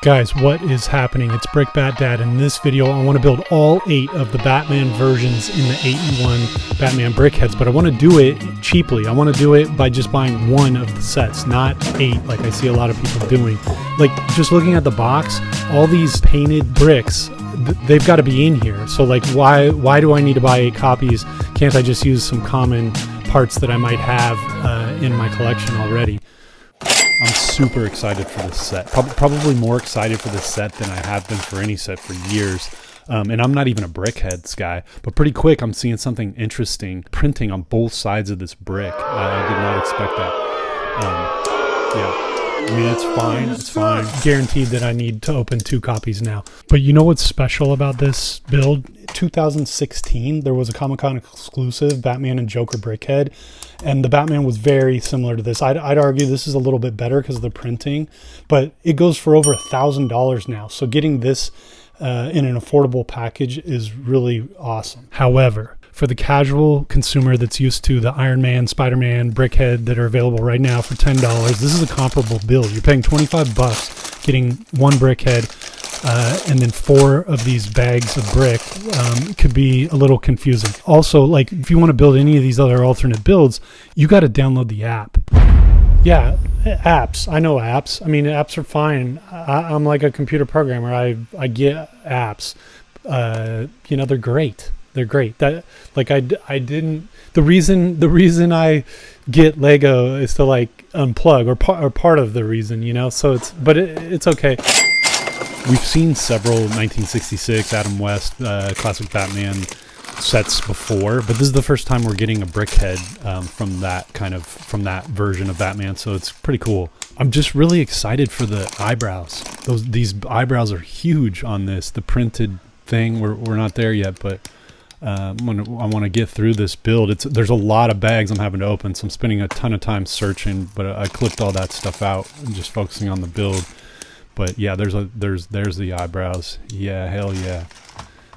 Guys, what is happening? It's BrickBatDad. In this video, I want to build all 8 of the Batman versions in the 8-in-1 Batman Brickheadz, but I want to do it cheaply. I want to do it by just buying 1 of the sets, not 8 like I see a lot of people doing. Like, just looking at the box, all these painted bricks, they've got to be in here. So like, why do I need to buy 8 copies? Can't I just use some common parts that I might have in my collection already? I'm super excited for this set. Probably more excited for this set than I have been for any set for years. And I'm not even a Brickheadz guy, but pretty quick I'm seeing something interesting printing on both sides of this brick. I did not expect that. Yeah. I mean, it's fine. It's fine. Guaranteed that I need to open 2 copies now. But you know what's special about this build? 2016, there was a Comic-Con exclusive Batman and Joker Brickhead, and the Batman was very similar to this. I'd argue this is a little bit better because of the printing, but it goes for over $1,000 now. So getting this in an affordable package is really awesome. However, for the casual consumer that's used to the Iron Man, Spider-Man, Brickhead that are available right now for $10, this is a comparable build. You're paying 25 bucks, getting 1 Brickhead, and then 4 of these bags of brick. Could be a little confusing. Also, like, if you want to build any of these other alternate builds, you got to download the app. Yeah, apps. I know apps. I mean, apps are fine. I'm like a computer programmer. I get apps. You know, they're great. They're great. That, like, I didn't. The reason I get Lego is to like unplug, or part of the reason, you know. So it's okay. We've seen several 1966 Adam West classic Batman sets before, but this is the first time we're getting a Brickhead from that version of Batman. So it's pretty cool. I'm just really excited for the eyebrows. These eyebrows are huge on this. The printed thing, we're not there yet, but I want to get through this build. There's a lot of bags I'm having to open, so I'm spending a ton of time searching, but I clipped all that stuff out and just focusing on the build. But yeah, there's the eyebrows. Yeah, hell yeah,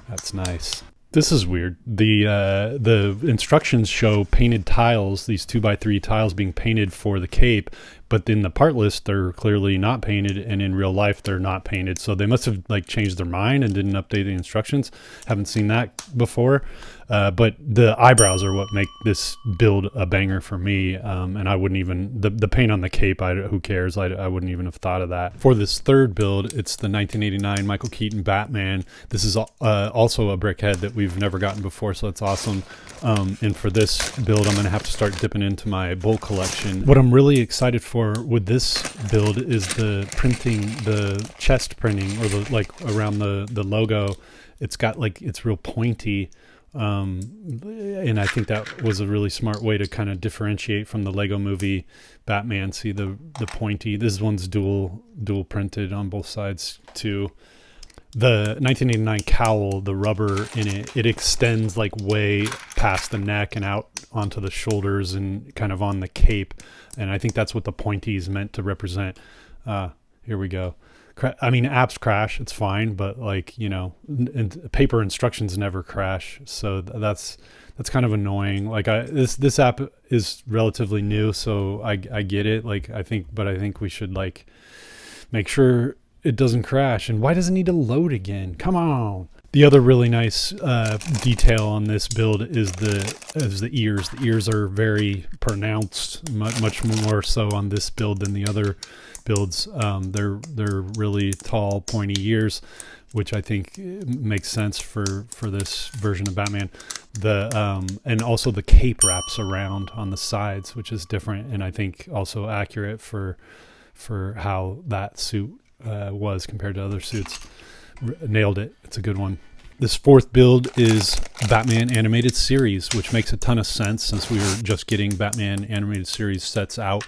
that's nice. This is weird. The instructions show painted tiles, these 2x3 tiles being painted for the cape, but in the part list they're clearly not painted, and in real life they're not painted. So they must have like changed their mind and didn't update the instructions. Haven't seen that before. But the eyebrows are what make this build a banger for me. And I wouldn't even, the paint on the cape, who cares? I wouldn't even have thought of that. For this third build, it's the 1989 Michael Keaton Batman. This is also a Brickhead that we've never gotten before, so it's awesome. And for this build, I'm going to have to start dipping into my bulk collection. What I'm really excited for with this build is the printing, the chest printing, or the like around the logo. It's got like, it's real pointy. And I think that was a really smart way to kind of differentiate from the Lego movie Batman. See the pointy, this one's dual printed on both sides too. The 1989 cowl, the rubber in it extends like way past the neck and out onto the shoulders and kind of on the cape. And I think that's what the pointy is meant to represent. Here we go. I mean, apps crash, it's fine, but like, you know, paper instructions never crash. So that's kind of annoying. Like this app is relatively new, so I get it. Like I think we should like make sure it doesn't crash. And why does it need to load again? Come on. The other really nice detail on this build is the ears. The ears are very pronounced, much more so on this build than the other builds. They're really tall, pointy ears, which I think makes sense for this version of Batman. And also the cape wraps around on the sides, which is different, and I think also accurate for how that suit was compared to other suits. Nailed it. It's a good one. This fourth build is Batman Animated Series, which makes a ton of sense since we were just getting Batman Animated Series sets out.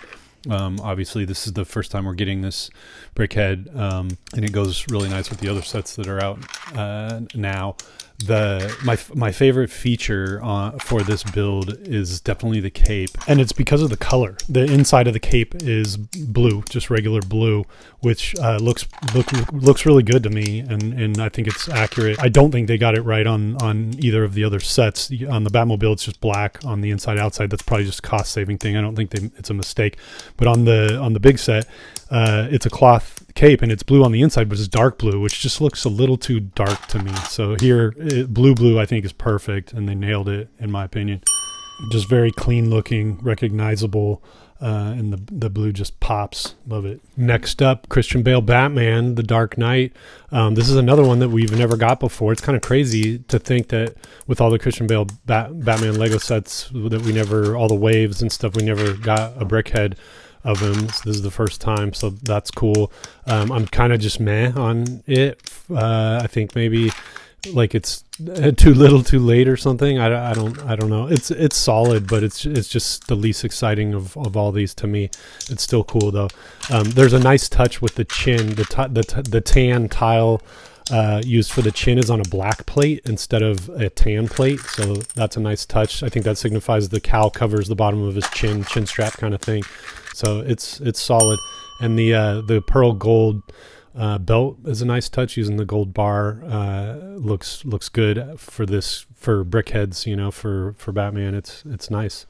Obviously, this is the first time we're getting this Brickhead, and it goes really nice with the other sets that are out now. my favorite feature for this build is definitely the cape, and it's because of the color. The inside of the cape is blue, just regular blue, which looks really good to me, and I think it's accurate. I don't think they got it right on either of the other sets. On the Batmobile, it's just black on the inside outside. That's probably just a cost saving thing. I don't think it's a mistake. But on the big set, it's a cloth cape and it's blue on the inside, but it's dark blue, which just looks a little too dark to me. So here, blue I think is perfect, and they nailed it in my opinion. Just very clean looking, recognizable, and the blue just pops. Love it. Next up, Christian Bale Batman, The Dark Knight. This is another one that we've never got before. It's kind of crazy to think that with all the Christian Bale Batman Lego sets that we never, all the waves and stuff, we never got a brickhead of him. So this is the first time, so that's cool. I'm kind of just meh on it. I think maybe like it's too little too late or something. I don't know. It's solid, but it's just the least exciting of all these to me. It's still cool though. There's a nice touch with the chin. The tan tile used for the chin is on a black plate instead of a tan plate, so that's a nice touch. I think that signifies the cowl covers the bottom of his chin strap kind of thing. So it's solid, and the pearl gold belt is a nice touch using the gold bar. Looks good for brickheads, you know, for Batman. It's nice.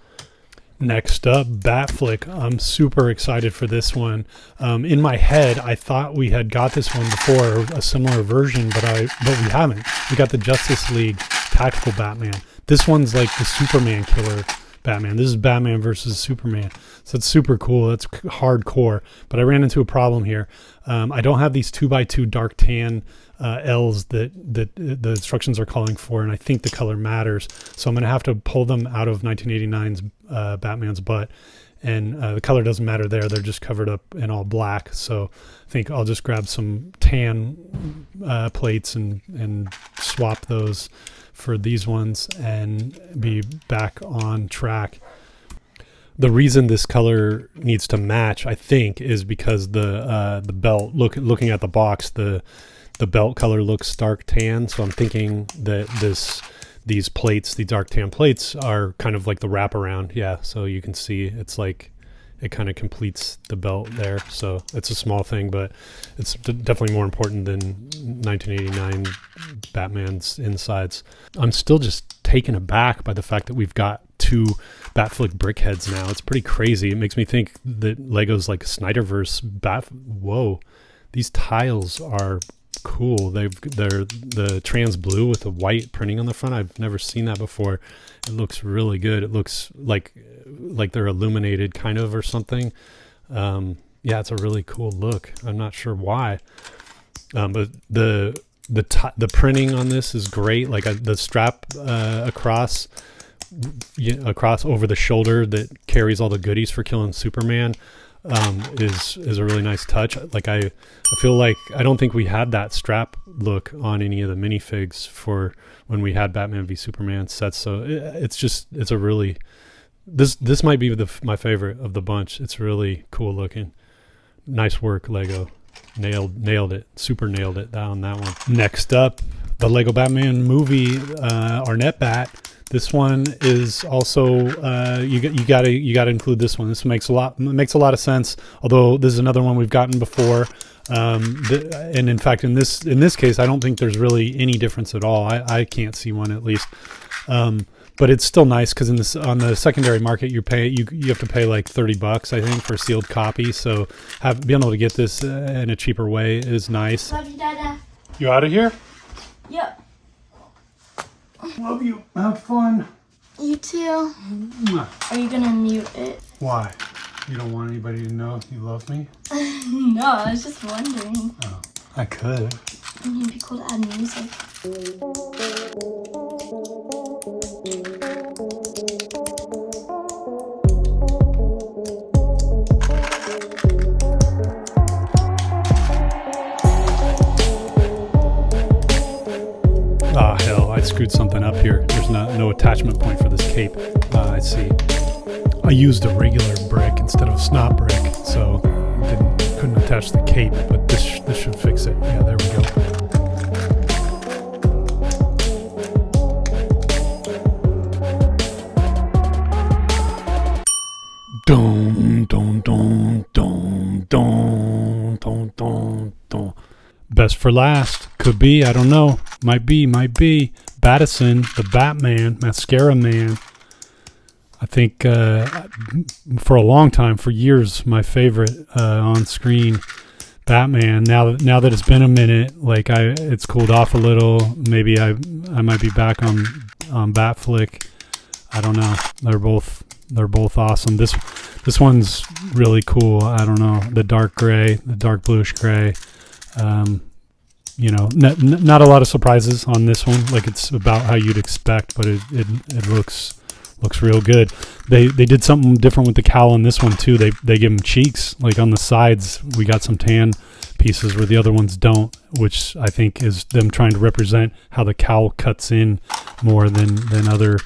Next up, Batflick. I'm super excited for this one. In my head, I thought we had got this one before, a similar version, but we haven't. We got the Justice League Tactical Batman. This one's like the Superman killer Batman. This is Batman versus Superman. So it's super cool. It's hardcore. But I ran into a problem here. I don't have these 2x2 dark tan L's that the instructions are calling for, and I think the color matters. So I'm going to have to pull them out of 1989's Batman's butt. And the color doesn't matter there. They're just covered up in all black. So I think I'll just grab some tan plates and swap those for these ones and be back on track. The reason this color needs to match, I think, is because the belt, looking at the box, the belt color looks dark tan. So I'm thinking that these plates, the dark tan plates, are kind of like the wraparound. Yeah, so you can see it's like it kind of completes the belt there. So it's a small thing, but it's definitely more important than 1989 Batman's insides. I'm still just taken aback by the fact that we've got 2 Batflick brickheads now. It's pretty crazy. It makes me think that Lego's like Snyderverse Whoa, these tiles are cool. They're the trans blue with the white printing on the front. I've never seen that before. It looks really good. It looks like they're illuminated kind of or something. Yeah, it's a really cool look. I'm not sure why, but the printing on this is great. Like the strap across over the shoulder that carries all the goodies for killing Superman is a really nice touch. Like I feel like I don't think we had that strap look on any of the minifigs for when we had Batman v Superman sets. So it's a really this might be my favorite of the bunch. It's really cool looking. Nice work, Lego. Nailed it. Super nailed it on that one. Next up, the Lego Batman movie, Arnett Bat. This one is also you gotta include this one. This makes a lot of sense. Although this is another one we've gotten before, and in fact in this case I don't think there's really any difference at all. I can't see one at least, but it's still nice because on the secondary market you have to pay like $30 I think for a sealed copy. So being able to get this in a cheaper way is nice. Love you, Dada. You out of here? Yep. Love you. Have fun. You too. Mwah. Are you gonna mute it? Why? You don't want anybody to know you love me? No, I was just wondering. Oh, I could. It'd be cool to add music. Ah, hell, I screwed something up here. There's no attachment point for this cape. I see. I used a regular brick instead of snot brick, so couldn't attach the cape, but this should fix it. Yeah, there we go. best for last. Could be, I don't know. Might be. Battison, the Batman, Mascara Man. I think for a long time, for years, my favorite on-screen Batman. Now that it's been a minute, like it's cooled off a little. Maybe I might be back on Batflick. I don't know. They're both awesome. This one's really cool. I don't know, the dark gray, the dark bluish gray. Not a lot of surprises on this one. Like, it's about how you'd expect, but it looks real good. They did something different with the cowl in this one too. They give them cheeks. Like on the sides, we got some tan pieces where the other ones don't, which I think is them trying to represent how the cowl cuts in more than other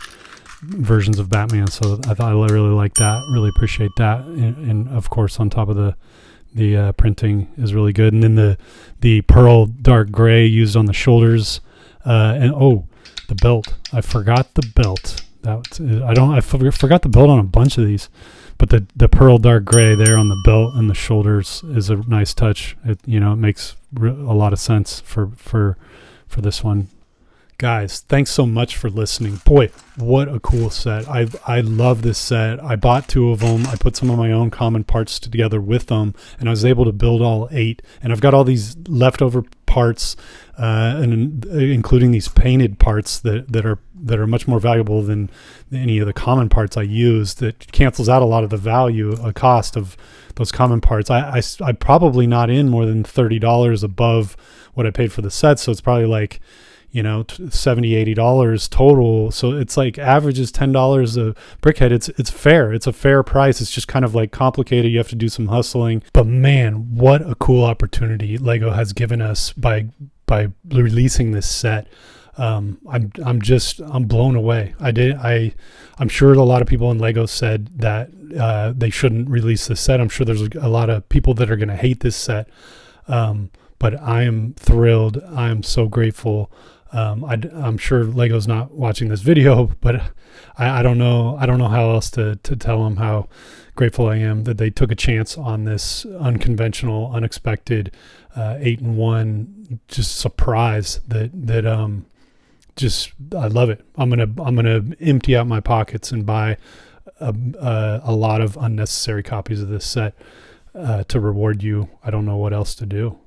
versions of Batman. So I really like that. Really appreciate that. And of course, on top of the printing is really good. And then the pearl dark gray used on the shoulders. The belt. I forgot the belt. I forgot the belt on a bunch of these, but the pearl dark gray there on the belt and the shoulders is a nice touch. It makes a lot of sense for this one. Guys, thanks so much for listening. Boy, what a cool set. I love this set. I bought 2 of them. I put some of my own common parts together with them, and I was able to build all 8. And I've got all these leftover parts, and including these painted parts that are much more valuable than any of the common parts I used. That cancels out a lot of the cost of those common parts. I probably not in more than $30 above what I paid for the set, so it's probably like $70-$80 total. So it's like average is $10 a brickhead. It's fair. It's a fair price. It's just kind of like complicated. You have to do some hustling, but man, what a cool opportunity Lego has given us by releasing this set. I'm blown away. I'm sure a lot of people in Lego said that they shouldn't release this set. I'm sure there's a lot of people that are going to hate this set. But I am thrilled. I am so grateful. I'm sure Lego's not watching this video, but I don't know how else to tell them how grateful I am that they took a chance on this unconventional, unexpected 8-in-1 just surprise that I love it. I'm gonna empty out my pockets and buy a lot of unnecessary copies of this set to reward you. I don't know what else to do.